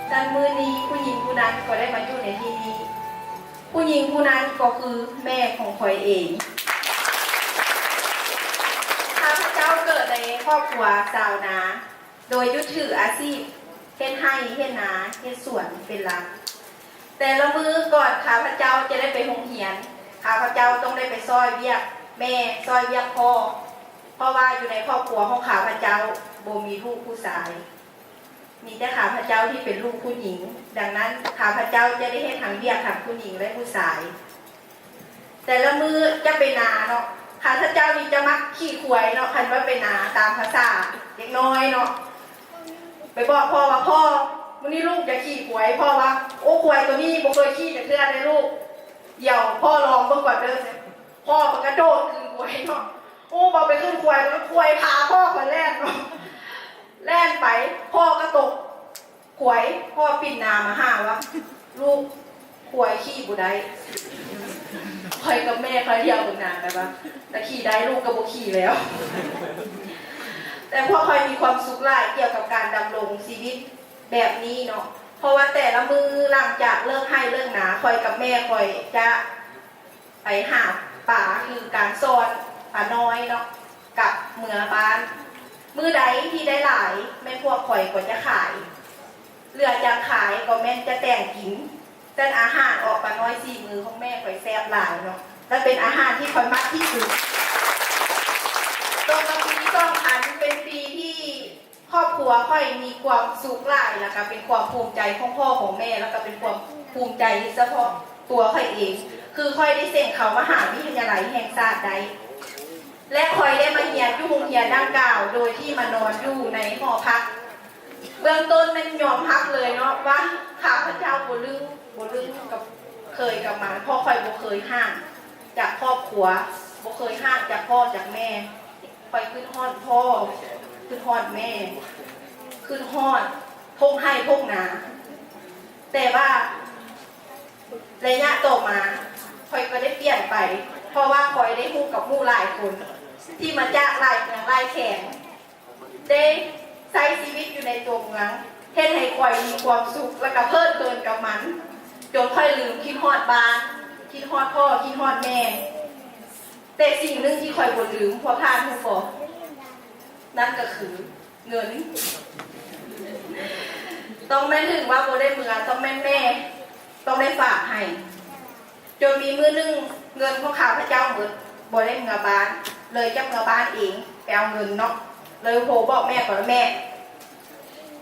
แต่มื้อนี้ผู้หญิงผู้นั้นก็ได้มาอยู่ในที่นี้ผู้หญิงผู้นั้นก็คือแม่ของข่อยเองข้าพเจ้าเกิดในครอบครัวชาวนาโดยยึดถืออาชีพเฮ็ดไร่เฮ็ดนาเฮ็ดสวนเป็นหลักแต่ละมื้อก่อนข้าพเจ้าจะได้ไปโรงเรียนข้าพเจ้าต้องได้ไปซอยเวียกแม่ซอยเวียกพ่อเพราะว่าอยู่ในครอบครัวของข้าพเจ้าบ่มีลูกผู้ชายมีแต่ข้าพเจ้าที่เป็นลูกผู้หญิงดังนั้นข้าพเจ้าจะได้เฮ็ดทั้งเวียกทั้งผู้หญิงและผู้ชายแต่ละมื้อจะไปนาเนาะข้าพเจ้านี่จะมักขี่ควายเนาะคันว่าไปนาตามภาษาเด็กน้อยเนาะไปบอกพ่อว่าพ่อวันนี้ลูกจะขี่ควายพ่อว่าโอ้ควายตัวนี้บ่เคยขี่แต่เทื่อได้ลูกเดี๋ยวพ่อลองเบิ่งก่อนเด้อพ่อก็กระโดดขึ้นควายเนาะโอ้บ่ไปขึ้นควายแล้วควายพาพ่อคนแรกเนาะแล่นไปพ่อก็ตกขวยพ่อปิ่นนามาหาว่าลูกขวยขี่บุได้คอยกับแม่คอยเที่ยวบนนาแต่ว่าแต่ขี่ได้ลูกก็บ่ขี่แล้ว แต่พ่อคอยมีความสุขหลายเกี่ยวกับการดำรงชีวิตแบบนี้เนาะเพราะว่าแต่ละมือหลังจากเลิกให้เลิกหนาคอยกับแม่คอยจะไปหาป่าคือการซ่อนป่าน้อยเนาะกับเมือบ้านมือใดที่ได้หลายแม่พวกข่อยก็จะขายเหลือจากขายก็แม่จะแต่งกินแต่อาหารออกมาน้อยสี่มือของแม่ข่อยแซ่บหลายเนาะและเป็นอาหารที่ข่อยมักที่สุดตรงกับปี2000เป็นปีที่ครอบครัวค่อยมีความสุขหลายแล้วก็เป็นความภูมิใจของพ่อของแม่แล้วก็เป็นความภูมิใจเฉพาะตัวค่อยเองคือค่อยได้เซ็นเขามหาวิทยาลัยแห่งชาติใดและคอยได้มาเรียนอยู่โรงเรียนดังกล่าวโดยที่มานอนอยู่ในหอพักเบื้องต้นมันยอมรับเลยเนาะว่าข้าพเจ้าบ่ลืมกับเคยกับมาพ่อคอยบ่เคยห่างจากครอบครัวบ่เคยห่างจากพ่อจากแม่คอยขึ้นฮอดพ่อขึ้นฮอดแม่ขึ้นฮอดพงให้พงนาแต่ว่าระยะต่อมาคอยก็ได้เปลี่ยนไปเพราะว่าคอยได้พูดกับหมู่หลายคนที่มาจากหลายเมืองหลายแข่งได้ใช้ชีวิตอยู่ในตัวเมืองเฮ็ดให้คอยมีความสุขและก็เพลิดเพลินกับมันจนค่อยลืมคิดฮอดบ้านคิดฮอดพ่อคิดฮอดแม่แต่สิ่งหนึ่งที่คอยบ่ลืมพอผ่านผู้ฟอนั่นก็คือเงินต้องแม่นถึงว่าบ่ได้เมืองต้องแม่นแม่ต้องได้ฝากให้จนมีมื้อนึงเงินของข้าพเจ้าหมดบ่ได้เมือบ้านเลยจะเมือบ้านเองไปเอาเงินเนาะเลยโผบอกแม่ก่อนแม่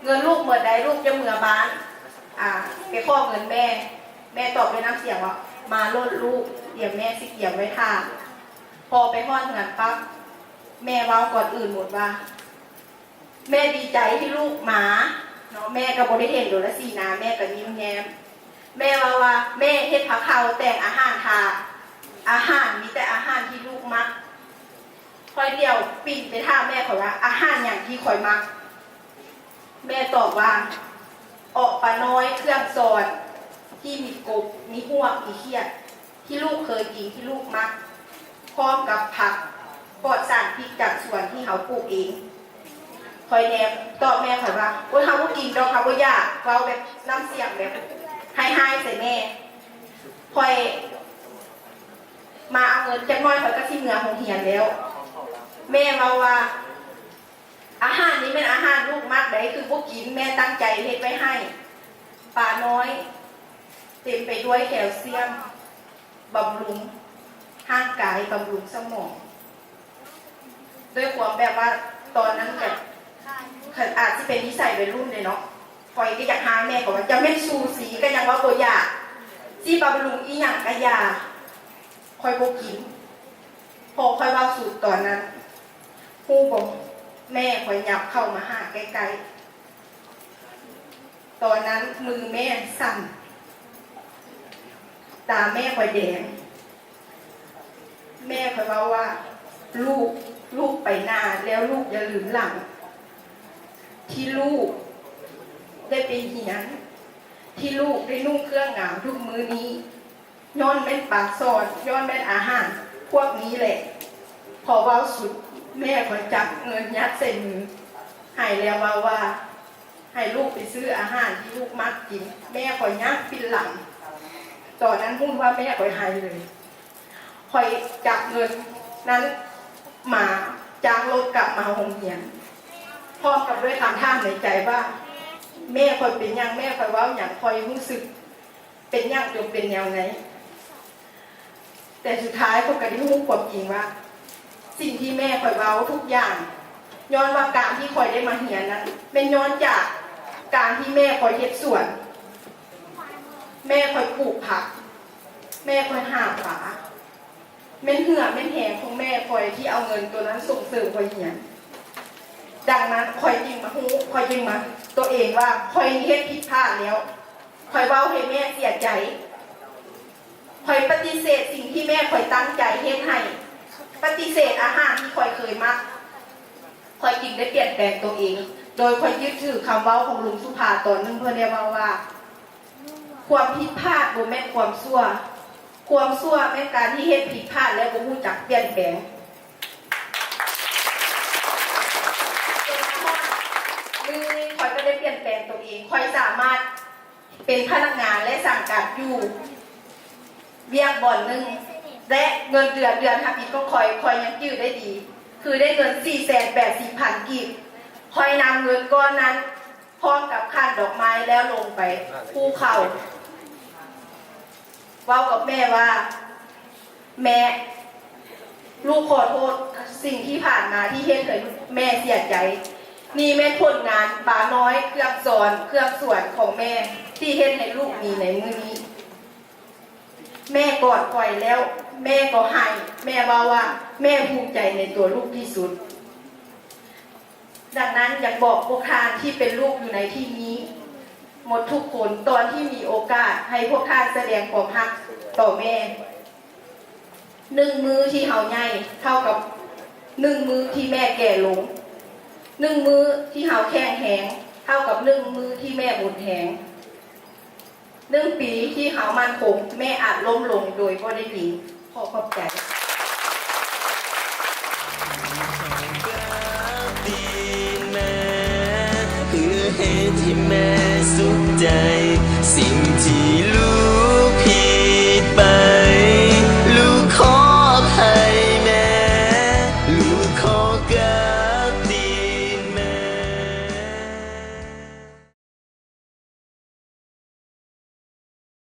เงินลูกหมดใดลูกจะเมือบ้านไปขอเงินแม่ตอบด้วยน้ำเสียงว่ามาโลดลูกเดี๋ยวแม่สิเกี่ยวไว้ท่าพอไปฮอดเงินปั๊บแม่เว้าก่อนอื่นหมดว่าแม่ดีใจที่ลูกมาเนาะแม่ก็บ่ได้เห็นโดนละสีนาแม่ก็ยิ้มแย้มแม่ว่าแม่เฮ็ดผักข้าวแต่งอาหารทาอาหารมีแต่อาหารที่ลูกมักคอยเดียวปิ่นไปถามแม่ข่อยว่าอาหารอย่างที่ข่อยมักแม่ตอบว่าออกปลาน้อยเครื่องซอนที่มีกบมีหวกมีเขียดที่ลูกเคยกินที่ลูกมักพร้อมกับผักปลอดสารพิษจากสวนที่เขาปลูกเองคอยแนมตอบแม่ข่อยว่าโอ้ยเขาบ่กินดอกเขาบ่อยากเว้าแบบน้ำเสียงแบบให้ใส่แม่คอยมาเอาเงินจักน้อยข่อยก็สิเมื่อโรงเรียนแล้วแม่เว้าว่าอาหารนี้เป็นอาหารลูกมักได้คือบ่กินแม่ตั้งใจเฮ็ดไว้ให้ปลาน้อยเต็มไปด้วยแคลเซียมบำรุงร่างกายบำรุงสมองด้วยความแบบว่าตอนนั้นแบบอาจจะเป็นนิสัยวัยรุ่นเลยเนาะคอยก็อยากหาแม่ก่อนว่าจะไม่ชูสีก็ยังว่าโบอยากที่บำรุงอีหยังก็อยากคอยโบกินพอคอยว่าสูตรตอนนั้นฮู้บอกแม่คอยยับเข้ามาหาใกล้ๆตอนนั้นมือแม่สั่นตาแม่คอยแดงแม่คอยว่าลูกไปนาแล้วลูกอย่าลืมหลังที่ลูกได้ไปเหียนที่ลูกได้นุ่งเครื่องงามทุกมื้อนี้ย้อนเป็นปากซอนย้อนเป็นอาหารพวกนี้แหละพอเว้าสุดแม่ก็จับเงินยัดใส่มือให้แล้วว่า ให้ลูกไปซื้ออาหารที่ลูกมักกินแม่คอยย่างปินหลังตอนนั้นพูดว่าแม่คอยให้เลยคอยจับเงินนั้นมาจ้างรถกลับมาโรงเรียนพร้อมกับด้วยคำท่ามในใจว่าแม่คอยเป็นยังแม่คอยว่าอย่างคอยรู้สึกเป็นยังจนเป็นยังไงแต่สุดท้ายพวกกันที่รู้ความจริงว่าสิ่งที่แม่คอยเว้าทุกอย่างย้อนว่าการที่คอยได้มาเรียนนั้นเป็นย้อนจากการที่แม่คอยเฮ็ดสวนแม่คอยปลูกผักแม่คอยหาปลาเม่นเหื่อเม่นแหงของแม่คอยที่เอาเงินตัวนั้นส่งเสริมคอยเรียนดังนั้นคอยยิงมาคอยยิงมาตัวเองว่าคอยเฮ็ดผิดพลาดแล้วคอยเว้าให้แม่เสียใจคอยปฏิเสธสิ่งที่แม่คอยตั้งใจเฮ็ดให้ปฏิเสธอาหารที่คอยเคยมักคอยจึงได้เปลี่ยนแปลงตัวเองโดยคอยยึดถือคำเว้าของลุงสุภาตอนนึงเพื่อนเรียกว่าความผิดพลาดบ่แม่นความชั่วความชั่วแม่นการที่เฮ็ดผิดพลาดแล้วบ่รู้จักเปลี่ยนแปลงคอยก็ได้เปลี่ยนแปลงตัวเองคอยสามารถเป็นพนักงานและสังกัดอยู่เวียกบ่อนหนึ่งและเงินเดือนทับอีกก็คอยยังยืดได้ดีคือได้เงิน 480,000 กีบคอยนำเงินก้อนนั้นพร้อมกับค่าดอกไม้แล้วลงไปภูเขาเว้ากับแม่ว่าแม่ลูกขอโทษสิ่งที่ผ่านมาที่เฮ็ดให้แม่เสียใจนี่แม่ผลงานป่าน้อยเครื่องสอนเครื่องสวนของแม่ที่เฮ็ดให้ลูกมีในมื้อนี้แม่กอดปล่อยแล้วแม่ก็ให้แม่ว่าแม่ภูมิใจในตัวลูกที่สุดดังนั้นอยากบอกพวกท่านที่เป็นลูกอยู่ในที่นี้หมดทุกคนตอนที่มีโอกาสให้พวกท่านแสดงความรักต่อแม่1 มื้อที่เฮาใหญ่เท่ากับ1 มื้อที่แม่แก่ลง1 มื้อที่เฮาแข็งแรงเท่ากับ1 มื้อที่แม่บุญแหง1 ปีที่เฮามั่นคงแม่อาจล้มลงโดยบ่ได้ยินขอขอบใจเพื่อให้ที่แม่สุขใจ